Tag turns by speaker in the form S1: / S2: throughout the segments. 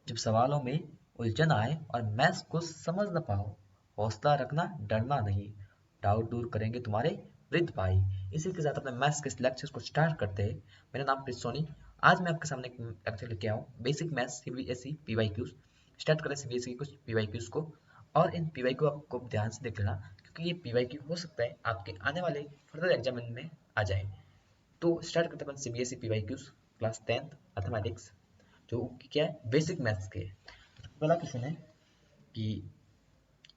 S1: जब सवालों में उलझन आए और मैथ्स को समझ न पाओ, हौसला रखना, डरना नहीं, डाउट दूर करेंगे तुम्हारे वृद्ध भाई। इसी के साथ अपने मैथ्स के लेक्चर्स को स्टार्ट करते हैं। मेरा नाम प्रीत सोनी। आज मैं आपके सामने एक लेक्चर लेके आया हूँ, basic maths CBSE PYQs. Start करें सीबीएसई के कुछ पीवाईक्यूज को, और इन पीवाईक्यू आपको ध्यान से देख लेना, क्योंकि ये पीवाईक्यू हो सकता है आपके आने वाले फर्दर एग्जाम में आ जाए। तो स्टार्ट करते हैं अपन CBSE PYQs class 10th mathematics, जो कि क्या है, बेसिक मैथ्स के। पहला क्वेश्चन है कि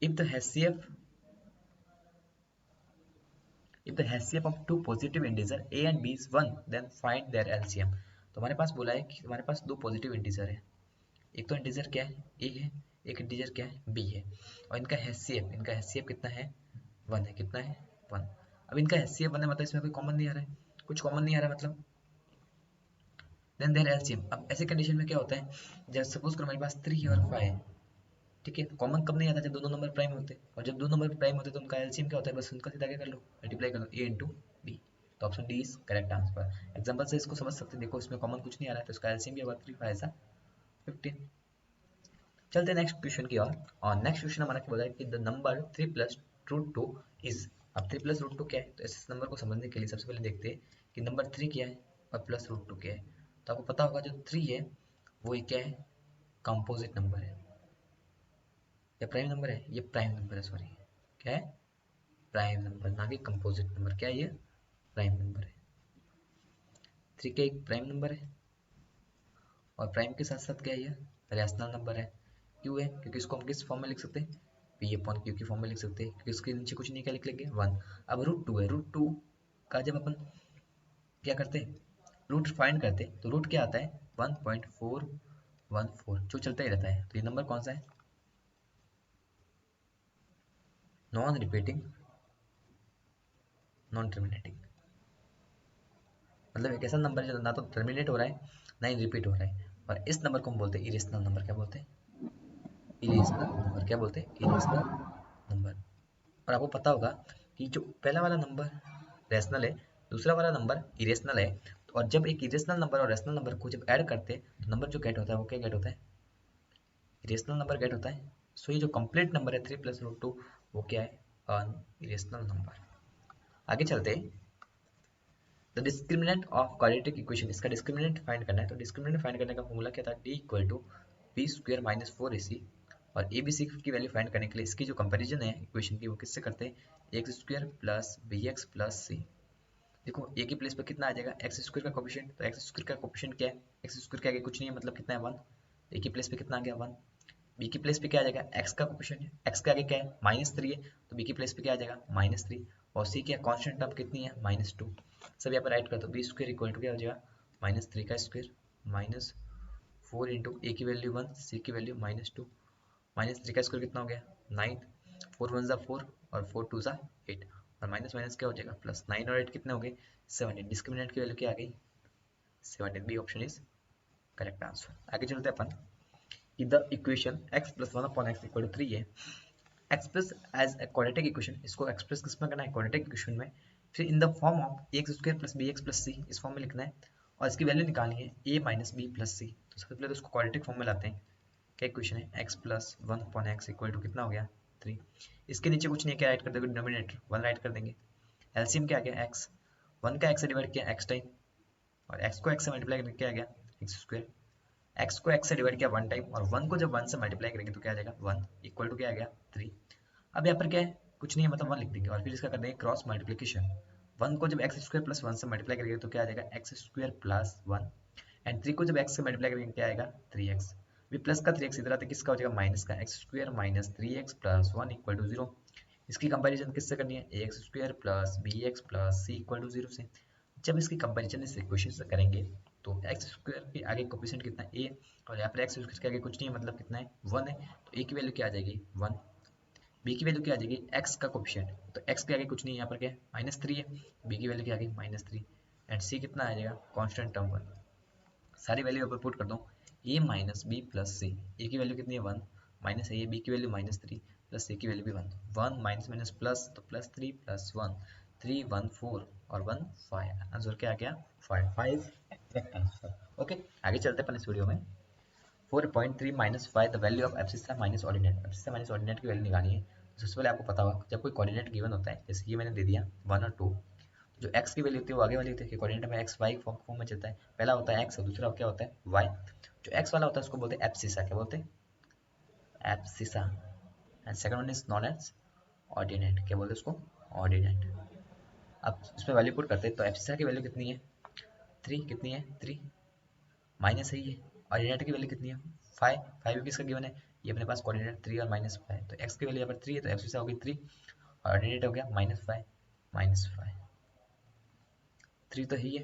S1: if the HCF if the HCF of two positive integer a and b is 1 then find their LCM। तो हमारे पास बोला है कि हमारे पास दो पॉजिटिव इंटीजर है। एक तो इंटीजर क्या है, a है, एक इंटीजर क्या है, b है, और इनका HCF कितना है, 1 है। कितना है, 1। अब इनका HCF 1 है, मतलब इसमें कोई कॉमन नहीं आ रहा है, कुछ कॉमन नहीं आ रहा है, मतलब देन देयर एलसीएम। अब ऐसे कंडीशन में क्या होता है, जब सपोज करो हमारे पास 3 और 5 है, ठीक है, कॉमन कब नहीं आता, जब दोनों नंबर प्राइम होते हैं, और जब दो नंबर प्राइम होते हैं तो उनका एलसीएम क्या होता है, बस उनका सीधा क्या कर लो, मल्टीप्लाई कर लो, a इंटू बी। तो option D is correct answer. Example से इसको समझ सकते हैं, देखो इसमें कॉमन कुछ नहीं आ रहा है, तो इसका एलसीएम भी होगा 3 5 ऐसा 15। चलते हैं नेक्स्ट क्वेश्चन की ओर। और नेक्स्ट क्वेश्चन हमारा क्या बोला है कि the number 3 plus root two is. अब 3 प्लस रूट टू क्या है, तो इस नंबर को समझने के लिए सबसे पहले देखते हैं कि नंबर 3 क्या है और प्लस रूट टू क्या है। तो आपको पता होगा जो 3 है वो क्या है, कंपोजिट नंबर है या प्राइम नंबर है, ये प्राइम नंबर है, सॉरी, क्या है, प्राइम नंबर, ना कि कंपोजिट नंबर। क्या है ये, प्राइम नंबर है। 3 क्या एक प्राइम नंबर है, और प्राइम के साथ साथ क्या है, ये रैशनल नंबर है। क्यों है, क्योंकि इसको हम किस फॉर्म में लिख सकते हैं, पी अपॉन क्यू की फॉर्म में लिख सकते हैं, क्योंकि इसके नीचे कुछ नहीं, क्या लिख लेंगे, 1। अब रूट टू है, रूट टू का जब अपन क्या करते हैं, रूट फाइंड करते हैं, तो रूट क्या आता है, 1.414, जो चलता ही रहता है। तो ये नंबर कौन सा है, नॉन रिपीटिंग, नॉन टर्मिनेटिंग। मतलब एक ऐसा नंबर है जो ना तो टर्मिनेट हो रहा है ना ही रिपीट हो रहा है, और इस नंबर को हम बोलते हैं इरेशनल नंबर। क्या बोलते हैं, इरेशनल नंबर। क्या बोलते हैं, इरेशनल नंबर। और आपको पता होगा कि जो पहला वाला नंबर रैशनल है, दूसरा वाला नंबर इरेशनल है, और जब एक इरेशनल नंबर और रैशनल नंबर को जब ऐड करते हैं तो नंबर जो गेट होता है वो क्या गेट होता है, इरेशनल नंबर गेट होता है। सो ये जो कंप्लीट नंबर है 3 प्लस रूट टू, वो क्या है, अन इरेशनल नंबर। आगे चलते हैं, the discriminant of quadratic equation. इसका डिस्क्रिमिनेंट फाइंड करना है, तो डिस्क्रिमिनेंट फाइंड करने का फॉर्मूला क्या था, D equal to B square minus 4ac। और ए बी सी की वैल्यू फाइंड करने के लिए इसकी जो कंपैरिजन है इक्वेशन की, वो किससे करते हैं, x square plus B x plus c. देखो ए की प्लेस पर कितना आ जाएगा, एक्स स्क्वायर का कोफिशिएंट, तो एक्स स्क्वायर का कोफिशिएंट क्या है, एक्स स्क्वायर के आगे कुछ नहीं है, मतलब कितना है, 1। ए की प्लेस पे कितना आ गया, 1। बी की प्लेस पे क्या आ जाएगा, एक्स का कोफिशिएंट है, एक्स के आगे क्या है, -3 है, तो बी की प्लेस पे क्या आ जाएगा, -3। और सी क्या कांस्टेंट टर्म कितनी है, -2। सब यहाँ पर राइट कर दो, बी स्क्वायर इक्वल टू क्या हो जाएगा, -3 का स्क्वायर माइनस 4 इंटू ए की वैल्यू 1, सी की वैल्यू -2, -3 का स्क्वायर कितना हो गया, 9, 4 1 ज़ा 4 और 4 2 ज़ा 8, और माइनस माइनस क्या हो जाएगा, प्लस 9 और 8 कितने हो गए, 17। डिस्क्रिमिनेंट की वैल्यू क्या आ गई, 17। B option is correct answer. आगे चलते हैं अपन कि the equation x plus 1 upon x equal to 3 है, express as a quadratic equation. इसको एक्सप्रेस किस में करना है, क्वाड्रेटिक इक्वेशन में। फिर in the form of x square plus B x plus c, इस फॉर्म में लिखना है, और इसकी वैल्यू निकालनी है a माइनस बी प्लस सी। तो सबसे पहले तो उसको क्वाड्रेटिक फॉर्म में लाते हैं। क्या इक्वेशन है, x plus 1 upon x equal to कितना हो गया, 3। इसके नीचे कुछ नहीं है, क्या राइट कर देंगे, डिनोमिनेटर 1 राइट कर देंगे। एलसीएम क्या आ गया, x, 1 का x से डिवाइड किया x टाइम, और x को x से मल्टीप्लाई करके क्या आ गया, एक्स स्क्वायर। x को x से डिवाइड किया 1 टाइम, और 1 को जब 1 से मल्टीप्लाई करेंगे तो क्या आ जाएगा, 1 इक्वल टू क्या आ गया, 3। अब यहाँ पर क्या है, कुछ नहीं है, मतलब 1 लिख देंगे, और फिर इसका कर देंगे क्रॉस मल्टीप्लिकेशन। 1 को जब एक्स स्क्वायर प्लस 1 से मल्टीप्लाई करेंगे तो क्या आ जाएगा, एक्स स्क्वायर प्लस 1, एंड 3 को जब x से मल्टीप्लाई करेंगे क्या आएगा, 3x। भी प्लस का 3x इधर आते किसका हो जाएगा, माइनस का, x square minus 3x plus 1 equal to 0। इसकी कंपैरिजन किससे करनी है, x square plus B x plus C equal to 0 से। जब इसकी कंपैरिजन इस इक्वेशन से करेंगे तो एक्स स्क्वायर के आगे कोफिशिएंट कितना है, a, और यहाँ पर एक्स स्क्वायर के आगे कुछ नहीं है, मतलब कितना है, 1 है, तो a की वैल्यू क्या आ जाएगी, 1। बी की वैल्यू क्या आ जाएगी, x का कोफिशिएंट, तो x के आगे कुछ नहीं है, यहाँ पर क्या है, -3 है, b की वैल्यू क्या आ गई, -3, एंड c कितना आ जाएगा, कांस्टेंट टर्म 1। सारी वैल्यू ऊपर पुट कर दो, a माइनस बी प्लस सी, ए की वैल्यू कितनी है, 1, माइनस है, बी की वैल्यू -3 प्लस सी की वैल्यू भी 1, 1 माइनस माइनस प्लस, तो +3 प्लस 1, 3 1 4 और 1 5। आंसर क्या आ गया, 5 5 एग्जैक्ट आंसर। ओके, आगे चलते हैं अपन इस वीडियो में। 4.3 minus 5 the value of abscissa minus ordinate. Abscissa minus ordinate की वैल्यू निकालनी है। तो सबसे पहले आपको पता होगा जब कोई कोऑर्डिनेट गिवन होता है, जैसे ये मैंने दे दिया 1 और 2, जो x की वैल्यू होती है वो आगे वाली होती है कि कोऑर्डिनेट में x y फॉर्म में चलता है। पहला होता है x और दूसरा क्या होता है y। जो x वाला होता है उसको बोलते हैं एब्सिसा। क्या बोलते हैं? Abscissa. And second one is known as ordinate. क्या बोलते हैं उसको? ऑर्डिनेट। अब इसमें वैल्यू पुट करते हैं तो एब्सिसा की वैल्यू कितनी है 3। कितनी है 3 माइनस है ये। ऑर्डिनेट की वैल्यू कितनी है 5। 5 भी किसका गिवन है? ये अपने पास कोऑर्डिनेट 3 और माइनस 5, तो x की वैल्यू यहाँ पर 3 है तो एब्सिसा होगी 3 और ऑर्डिनेट हो गया -5। -5 3 तो ही है,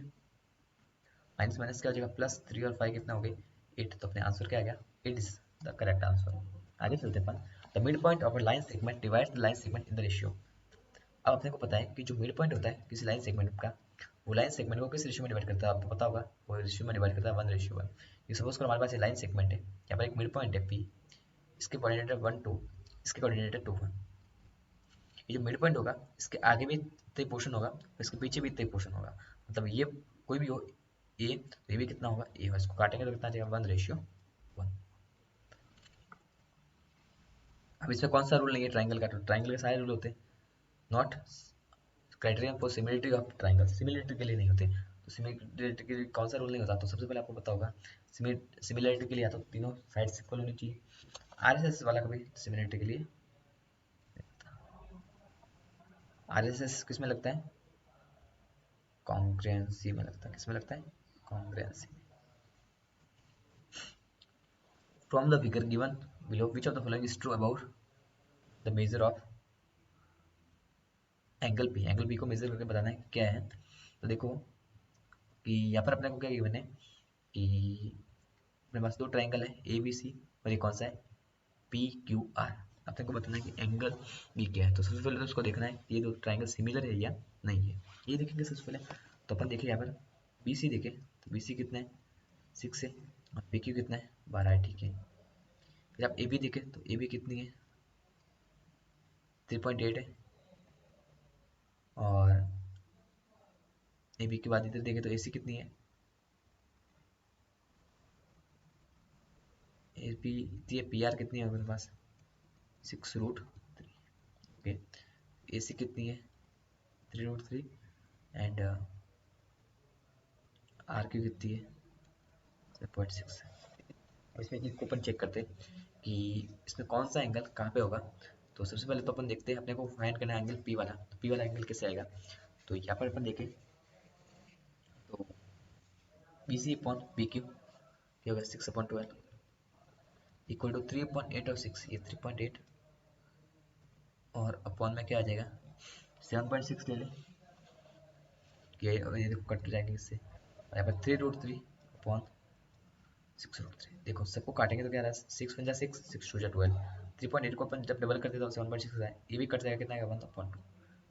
S1: माइनस माइनस क्या हो जाएगा प्लस। 3 और 5 कितना हो गए 8, तो अपने आंसर क्या आ गया 8 इज द करेक्ट आंसर। आगे चलते अपन। The mid point of a line segment divides the line segment in the ratio. अब अपने को पता है कि जो मिड पॉइंट होता है किसी लाइन सेगमेंट का, वो लाइन सेगमेंट को किस रेशियो में डिवाइड करता है आपको पता होगा। वो रेशियो में डिवाइड करता है 1:1। ये सपोज करो हमारे पास ये लाइन सेगमेंट है, यहाँ पर एक मिड पॉइंट है P, इसके कोऑर्डिनेट है 1 2, इसके कोऑर्डिनेट है 2 1। ये जो मिड पॉइंट होगा इसके आगे भी इतना पोर्शन होगा, इसके पीछे भी इतना पोर्शन होगा। मतलब ये कोई भी हो ए, तो ये भी कितना होगा ए, इसको काटेंगे तो कितना आ जाएगा 1:1। अब इसमें कौन सा रूल नहीं है ट्राइंगल का? तो ट्राइंगल के सारे रूल होते हैं। Not criterion for similarity of triangle, similarity के लिए नहीं होते। तो सिमिलरिटी के लिए कौन सा रूल नहीं होता? तो सबसे पहले आपको पता होगा सिमिलरिटी के लिए या तो तीनों साइड इक्वल होनी चाहिए। आरएसएस वाला कभी सिमिलरिटी के लिए, आरएसएस किस में लगता है? कॉन्ग्रुएंसी में लगता है। किस में लगता है? Congruency. From the figure given below which of the following is true about the measure of angle P. Angle P को मेजर करके बताना है क्या है। तो देखो कि यहाँ पर अपने को क्या गिवन है कि अपने पास दो ट्राइंगल है ए बी सी, और ये कौन सा है पी क्यू आर। अपने को बताना है कि एंगल बी क्या है। तो सबसे पहले तो उसको देखना है कि ये दो ट्राइंगल सिमिलर है या नहीं है, ये देखेंगे सबसे पहले। तो अपन देखिए यहाँ पर बी सी देखे तो बी सी कितना है 6 है, और पी क्यू कितना है 12 है, ठीक है। फिर आप ए बी देखे तो ए बी कितनी है 3.8 है, और ए बी के बाद इधर देखे तो ए सी कितनी है ए पी, ये पी आर कितनी है हमारे पास 6√3। ओके, ए सी कितनी है 3√3, एंड आर क्यू कितनी है 7.6। इसमें चीज़ को अपन चेक करते हैं कि इसमें कौन सा एंगल कहाँ पे होगा। तो सबसे पहले तो अपन देखते हैं, अपने को फाइंड करना है एंगल पी वाला। तो पी वाला एंगल कैसे आएगा? तो यहाँ पर अपन देखें तो B C upon B Q ये होगा 6/12 इक्वल टू 3/8 ऑफ 6, ये 3.8, और अपॉन में क्या आ जाएगा 7.6 ले लें, ये देखो कट जाएंगे इससे। और यहाँ पर 3√3 अपॉन 6√3। देखो सबको काटेंगे तो क्या आ रहा है 6 1 जा 6, 6 2 जा 12। 3.8 को अपन जब डबल करते तो 7.6 आता है, ये भी कट जाएगा कितना आएगा 1/2।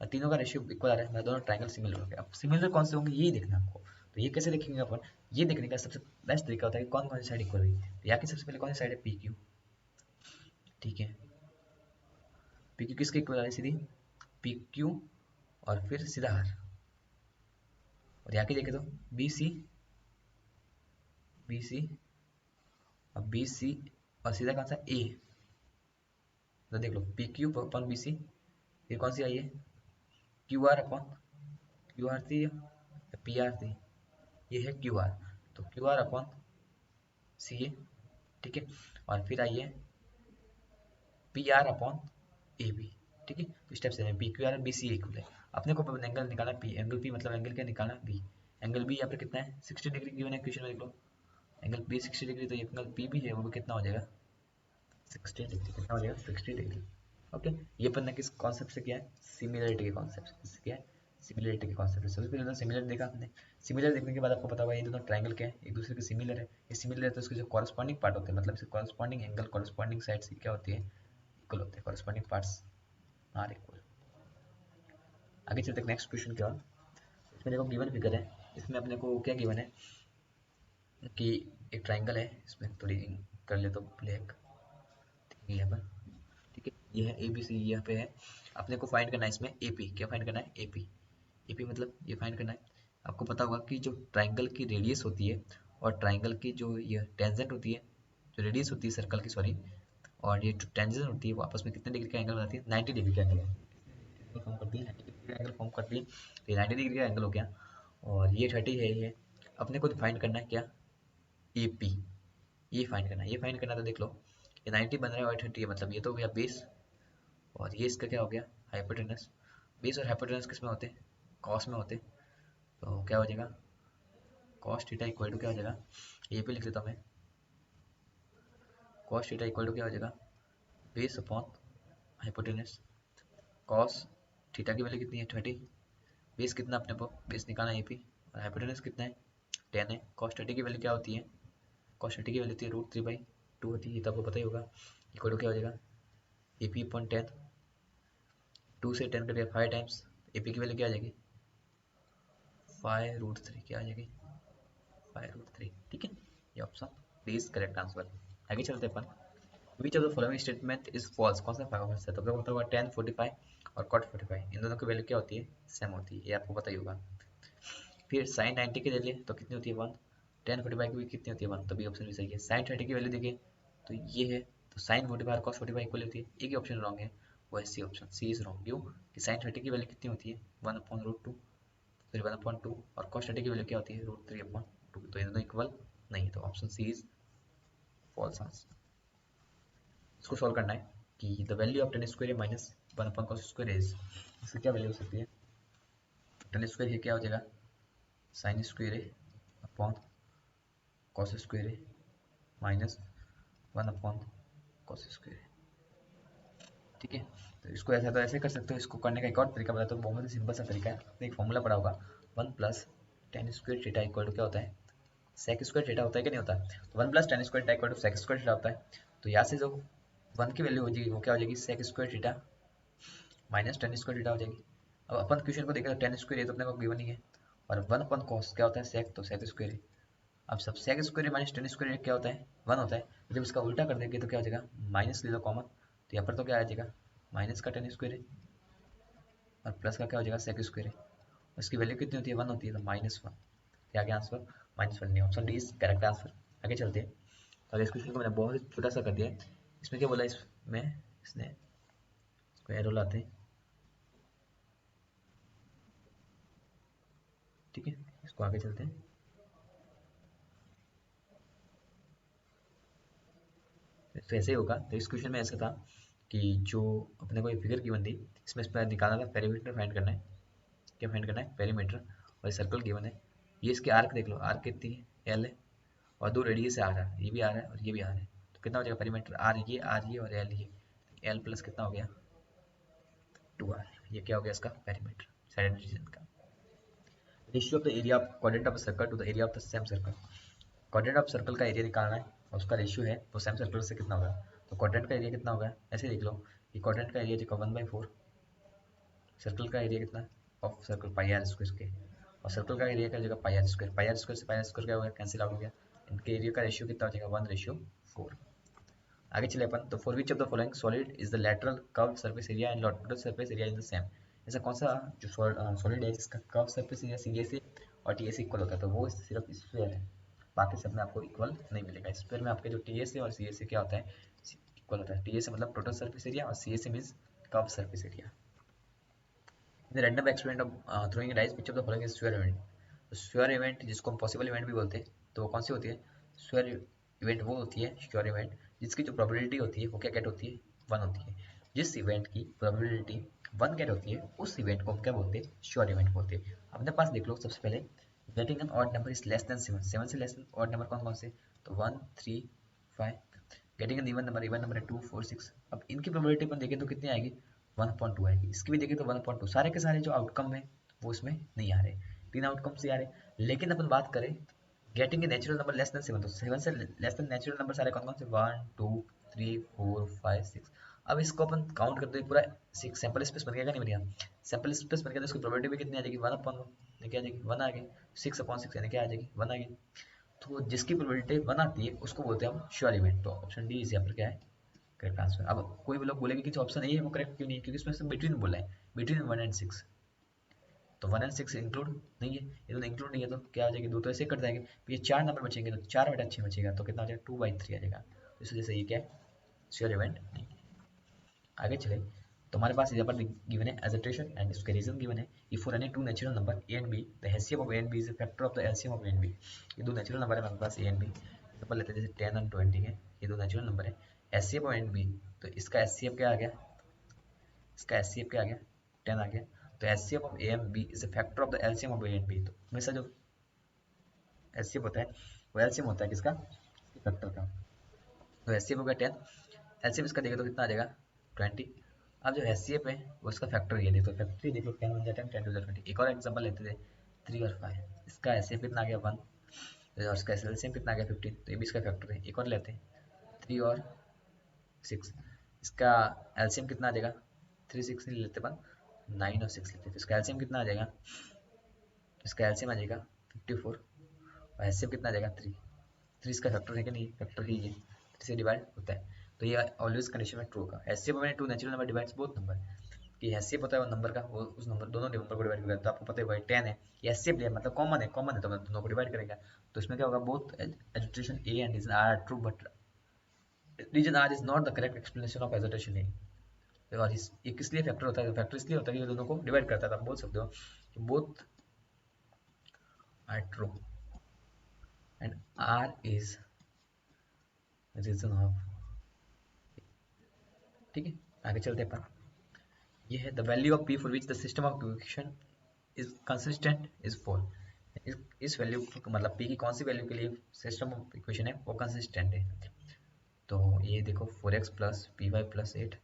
S1: और तीनों का रेशियो इक्वल आ रहा है, मतलब दोनों ट्राइंगल सिमिलर हो गए। अब सिमिलर कौन से होंगे यही देखना है आपको। तो ये कैसे देखेंगे अपन? ये देखने का सबसे बेस्ट तरीका होता है कि कौन कौन सी साइड इक्वल हुई। तो यहाँ की सबसे पहले कौन सी साइड है पी क्यू, ठीक है। पी क्यू किसके इक्वल आ रही है सीधी पी क्यू, और फिर सीधा आर। और यहाँ की देखे तो बी सी, बी सी और बी सी, और सीधा कौन सा ए। तो देख लो P Q upon B C, ये कौन सी आई है Q R upon Q R थी या पी आर थी, ये है क्यू आर। तो Q R upon C A, ठीक है। और फिर आई है P R upon A B, ठीक है। तो स्टेप से P Q R B C equal है। अपने को एंगल निकालना पी, एंगल पी मतलब एंगल क्या निकालना बी। एंगल बी यहाँ पर कितना है 60 डिग्री गिवन है क्वेश्चन में, देख लो एंगल बी 60 डिग्री, तो ये एंगल पी भी है वो भी कितना हो जाएगा 60 डिग्री। कितना हो जाएगा 60 डिग्री। ओके, ये अपन ने किस कॉन्सेप्ट से किया है सिमिलरिटी के कॉन्सेप्ट से किया है, सिमिलरिटी के कॉन्सेप्ट से। सबसे पहले तो सिमिलर देखा आपने, सिमिलर देखने के बाद आपको पता होगा ये दोनों ट्रायंगल क्या है एक दूसरे के सिमिलर है। ये सिमिलर है तो इसके जो कॉरस्पॉन्डिंग पार्ट होते हैं, मतलब इसके कॉरस्पॉन्डिंग एंगल कॉरस्पॉन्डिंग साइड से क्या होती है इक्वल होते हैं, कॉरस्पॉन्डिंग पार्ट्स आर इक्वल। आगे चलते हैं नेक्स्ट क्वेश्चन क्या। इसमें देखो गिवन फिगर है, इसमें अपने को क्या गिवन है कि एक ट्राइंगल है, इसमें थोड़ी कर ले तो ब्लैक यहाँ पर, ठीक है। ये है ए बी सी यहाँ पे है। अपने को फाइंड करना है इसमें ए पी, क्या फाइंड करना है ए पी। ए पी मतलब ये फाइंड करना है। आपको पता होगा कि जो ट्राइंगल की रेडियस होती है और ट्राइंगल की जो ये टेंजेंट होती है, जो रेडियस होती है सर्कल की, सॉरी, और ये जो टेंजेंट होती है वो आपस में कितने डिग्री का एंगल बनाती है? 90 डिग्री का एंगल फॉर्म करती है, 90 डिग्री का एंगल फॉर्म करती है। तो ये 90 डिग्री का एंगल हो गया, और ये 30 है ये। अपने को फाइंड करना है क्या? ए पी, ये फाइंड करना है। ये फाइंड करना तो देख लो, ये 90 बन रहा है और 30 है, मतलब ये तो हो गया बेस, और ये इसका क्या हो गया? हाइपोटेनस। बेस और हाइपोटेनस किस में होते हैं? कॉस में होते हैं। तो क्या हो जाएगा? कॉस थीटा इक्वल टू क्या हो जाएगा? ये पे लिख देता हूँ मैं, कॉस थीटा इक्वल टू क्या हो जाएगा? Base upon hypotenuse. Cos theta की वैल्यू कितनी है? 30। बेस कितना अपने को? बेस निकालना ए पी, और हाइपोटेनस कितना है? 10 है। कॉस 30 की वैल्यू क्या होती है? कॉस 30 की वैल्यू होती है √3/2 होती है, ये तो आपको पता ही होगा। इक्वल टू क्या हो जाएगा? ए पी अपॉन 10, 2 से 10 कटेगा 5 टाइम्स, ए पी की वैल्यू क्या आ जाएगी? 5√3, क्या आ जाएगी? 5√3, ठीक है। ये option D is correct answer. आगे चलते हैं अपन। Which of the following statement is false? कौन सा फॉल्स है? तो क्या होता होगा? tan 45 और cot 45, इन दोनों की वैल्यू क्या होती है? सेम होती है, ये आपको पता ही होगा। फिर sin 90 की ले लिए तो कितनी होती है? 1। tan 45 की भी कितनी होती है? 1, तो बी ऑप्शन भी सही है। sin 30 की वैल्यू देखिए तो ये है, तो sin 45 और cos 45 इक्वल होती है, एक ही ऑप्शन रॉन्ग है, वो है C option, C is wrong. क्यों? कि sin 30 की वैल्यू कितनी होती है? 1/√2, फिर 1/2, और cos 30 की वैल्यू क्या होती है? √3/2, तो ये दोनों इक्वल नहीं है, तो option C is false answer. इसको सॉल्व करना है कि the value of tan square minus 1/cos square is, इसकी क्या वैल्यू हो सकती है? tan स्क्वायर क्या हो जाएगा? sin square upon cos square minus 1/cos square, ठीक है। तो इसको ऐसा तो ऐसे कर सकते हो, इसको करने का एक और तरीका बताता हूँ, बहुत ही सिंपल सा तरीका है। एक फॉर्मूला पड़ा होगा, 1 + tan² थीटा इक्वल टू क्या होता है? sec स्क्वायर थीटा होता है कि नहीं होता? तो 1 + tan square theta equal to sec square theta होता है। तो यहाँ से जो 1 की वैल्यू हो जाएगी वो क्या हो जाएगी? sec square theta minus tan square theta हो जाएगी। अब अपन क्वेश्चन को देखें तो tan स्क्वायर ये तो अपने को गिवन ही है, और 1/cos क्या होता है? sec, तो sec स्क्वायर है। अब सब sec square minus tan square क्या होता है? 1 होता है। जब इसका उल्टा कर देंगे तो क्या हो जाएगा? माइनस ले लो कॉमन, तो यहाँ पर तो क्या आ जाएगा? माइनस का tan स्क्वायर है, और प्लस का क्या हो जाएगा? sec स्क्वायर है। उसकी वैल्यू कितनी होती है? 1 होती है, तो -1। क्या गया आंसर? -1 नहीं, option D is correct answer. आगे चलते हैं। तो इस क्वेश्चन को मैंने बहुत ही छोटा सा कर दिया है। इसमें क्या बोला? इसमें इसने इसको एरो लाते हैं, ठीक है। इसको आगे चलते हैं। तो ऐसे ही होगा। तो इस क्वेश्चन में ऐसा था कि जो अपने को एक फिगर गिवन थी, इसमें इस पर निकालना था, पेरीमीटर फाइंड करना है। क्या फाइंड करना है? पेरीमीटर। और सर्कल गिवन है, ये इसके आर्क देख लो, आर्क कितनी है? एल है, और 2 रेडियस से आ रहा है, ये भी आ रहा है और ये भी आ रहा है, तो कितना हो जाएगा पेरीमीटर? आर ये और एल ये, एल प्लस कितना हो गया? 2r। ये क्या हो गया इसका पेरीमीटर, साइड रीजन का। Ratio of the area of quadrant of circle to the area of the same circle. Quadrant of circle का एरिया निकालना है, और उसका रेशियो है वो सेम सर्कल से कितना होगा? तो क्वाड्रेंट का एरिया कितना होगा? ऐसे देख लो कि क्वाड्रेंट का एरिया जो 1/4, सर्कल का एरिया कितना of circle pi r square के, और सर्कल का एरिया का जगह पाई आर स्क्वायर से पाई आर स्क्वायर क्या हो गया? कैंसिल आउट हो गया। इनके एरिया का रेशियो कितना हो जाएगा? 1/4। आगे चले अपन। तो for which of the following solid is the lateral curve surface area and total surface area in the same? ऐसा कौन सा जो सॉलिड है जिसका कर्व सरफेस एरिया सी ए से और टी ए से इक्वल होता है? तो वो सिर्फ स्फीयर है, बाकी सब में आपको इक्वल नहीं मिलेगा। स्फीयर में आपके जो टी ए से और सी ए से क्या होता है? इक्वल होता है। टी ए से मतलब टोटल सरफेस एरिया, और सी ए से means curve surface area. The random experiment of throwing dice which of the following is sphere event? तो स्फीयर इवेंट जिसको हम पॉसिबल इवेंट भी बोलते हैं, तो वो कौन सी होती है? स्फीयर इवेंट वो होती है, श्योर इवेंट, जिसकी जो प्रोबेबिलिटी होती है वो क्या गेट होती है? 1 होती है। जिस इवेंट की प्रोबेबिलिटी 1 गेट होती है उस इवेंट को हम क्या बोलते हैं? श्योर इवेंट बोलते हैं। अपने पास देख लो, सबसे पहले getting an odd number is less than 7, 7 से लेस देन ऑड नंबर कौन कौन से? तो 1, 3, 5। गेटिंग एन इवन नंबर है 2, 4, 6। अब इनकी प्रोबेबिलिटी अपन देखें तो कितनी आएगी? 1/2 आएगी। इसकी भी देखें तो 1/2। सारे के सारे जो आउटकम है वो इसमें नहीं आ रहे, 3 आउटकम से आ रहे। लेकिन अपन बात करें getting a natural number less than 7, तो 7 से लेस देन नेचुरल नंबर सारे कौन कौन से? 1, 2, 3, 4, 5, 6। अब इसको अपन काउंट करते हैं, पूरा सैंपल स्पेस बन गया, नहीं बन गया? सैंपल स्पेस बन गया, तो इसकी प्रोबेबिलिटी भी कितनी आ जाएगी? 1/1, यानी क्या आ जाएगी? 1 आ गई। 6/6 यानी क्या आ जाएगी? 1 आ गई। तो जिसकी प्रोबेबिलिटी 1 आती है उसको बोलते हैं हम श्योर इवेंट। तो ऑप्शन डी इज यहाँ पर क्या है? Correct answer. अब कोई भी लोग बोलेंगे कि जो ऑप्शन ए है वो करेक्ट क्यों नहीं है? क्योंकि इसमें से बिटवीन बोला है, बिटवीन 1 एंड 6। तो 1 एंड 6 इंक्लूड नहीं है, ये तो इंक्लूड नहीं है, तो क्या आ जाएगी? 2 तो ऐसे कट जाएंगे, ये 4 नंबर बचेंगे, तो 4/6 बचेगा, तो कितना आ जाएगा? 2/3 आ जाएगा। इस वजह से ये क्या है, श्योर इवेंट नहीं है। आगे चले तो हमारे पास यहाँ पर गिवन है एजिटेशन एंड इसके रीजन गिवन है। If for any two natural number A and B the LCM of A and B is a factor of the LCM of A and B. ये दो नेचुरल नंबर है हमारे पास A and B, example लेते हैं जैसे 10 and 20 है, ये दो नेचुरल नंबर है, LCM of A and B, तो इसका एलसीएम क्या आ गया, इसका एलसीएम क्या आ गया, 10 आ गया। तो LCM of A and B is a factor of the LCM of A and B. तो हमेशा जो एलसीएम होता है वो एलसीएम होता है किसका, फैक्टर का। तो एलसीएम हो गया 10, एलसीएम इसका देखें तो कितना आ जाएगा 20। अब जो एचसीएफ है वो इसका फैक्टर ये देखो, फैक्टर देख लो 10 बन जाता है 10 टू द 20। एक और एग्जांपल लेते थे 3 और 5, इसका एचसीएफ कितना आ गया 1 और इसका एलसीएम कितना आ गया 15, तो ये भी इसका फैक्टर है। एक और लेते हैं 3 और 6, इसका एलसीएम कितना आ जाएगा, 3 6 नहीं लेते अपन 9 और 6 लेते हैं, तो इसका एलसीएम कितना आ जाएगा, इसका एलसीएम आ जाएगा 54 और एचसीएफ कितना आ जाएगा 3। 3 इसका फैक्टर है कि नहीं, फैक्टर ही है, 3 से डिवाइड होता है। तो ये ऑलवेज कंडीशन में ट्रू होगा। एचसीएफ मैंने two natural number divides both number, कि एचसीएफ होता है वो नंबर का, वो उस नंबर दोनों नंबर को डिवाइड करेगा। तो आपको पता है भाई 10 है, ये एचसीएफ लिया मतलब कॉमन है, कॉमन है तो मैं दोनों को डिवाइड करेगा। तो इसमें क्या होगा, both assertion A and reason R true but reason R is not the correct explanation of assertion A. और ये किस लिए फैक्टर होता है, फैक्टर इसलिए होता है कि ये दोनों को डिवाइड करता है। तो आप बोल सकते हो कि both are true and R is reason of, ठीक है। आगे चलते हैं अपन, ये है the value of P for which the system of equation is consistent is 4। इस वैल्यू मतलब पी की कौन सी वैल्यू के लिए सिस्टम ऑफ इक्वेशन है वो कंसिस्टेंट है। तो ये देखो 4x plus P Y plus 8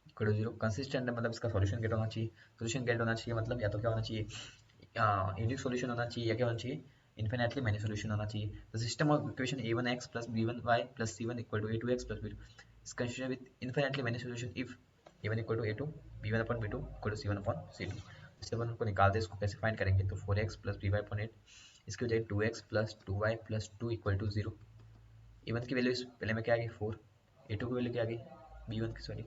S1: equal to 0 consistent है, मतलब इसका सॉल्यूशन गेट होना चाहिए। सॉल्यूशन गेट होना चाहिए मतलब या तो क्या होना चाहिए, यूनिक सॉल्यूशन होना चाहिए, या क्या होना चाहिए, इन्फिनेटली मैनी सॉल्यूशन होना चाहिए। The system of equation a1x plus b1y plus c1 equal to a2x plus b2 is considered with infinitely many solution if a1 equal to a2 b1 upon b2 equal to c1 upon c2। इससे अपन को निकालते हैं, इसको कैसे find करेंगे, तो 4x plus by upon 8 इसकी बजाय 2x plus 2y plus 2 equal to 0। a1 की वैल्यू पहले में क्या आ गई 4, a2 की वैल्यू क्या आ गई b1 की सॉरी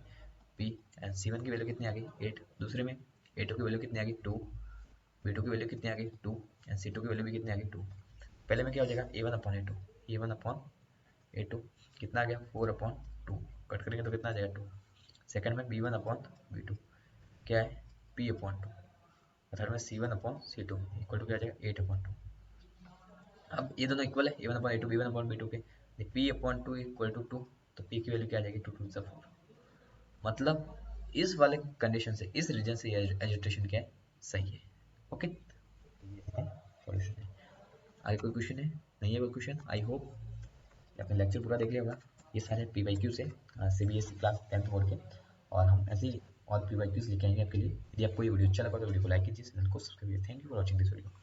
S1: p एंड c1 की वैल्यू कितनी आ गई 8, दूसरे में a2 की वैल्यू कितनी आ गई 2, b2 की वैल्यू कितनी आ गई 2 एंड c2 की वैल्यू भी कितनी आ गई 2। पहले में क्या हो जाएगा a1 upon a2, a1 upon a2 कितना आ गया 4 अपॉन 2, कट करेंगे तो कितना आ जाएगा 2। सेकंड में b1 अपॉन b2 क्या है p अपॉन 2, और थर्ड में c1 upon c2 equal to क्या आ जाएगा 8 अपॉन 2। अब ये दोनों इक्वल है a1 upon a2 b1 upon b2 के, p अपॉन 2 इक्वल टू 2, तो p की वैल्यू क्या आ जाएगी 2 2 4। मतलब इस वाले कंडीशन से इस रीजन से ये एजिटेशन क्या है सही है। ओके, ये सॉल्यूशन है। आगे कोई क्वेश्चन है, नहीं है कोई क्वेश्चन, आई होप आपने लेक्चर पूरा देख लिया होगा। ये सारे PYQ से CBSE क्लास 10th बोर्ड के, और हम ऐसे ही और PYQs लेके आएंगे आपके लिए। यदि आपको ये वीडियो अच्छा लगा तो वीडियो को लाइक कीजिए, चैनल को सब्सक्राइब कीजिए। Thank you for watching this video.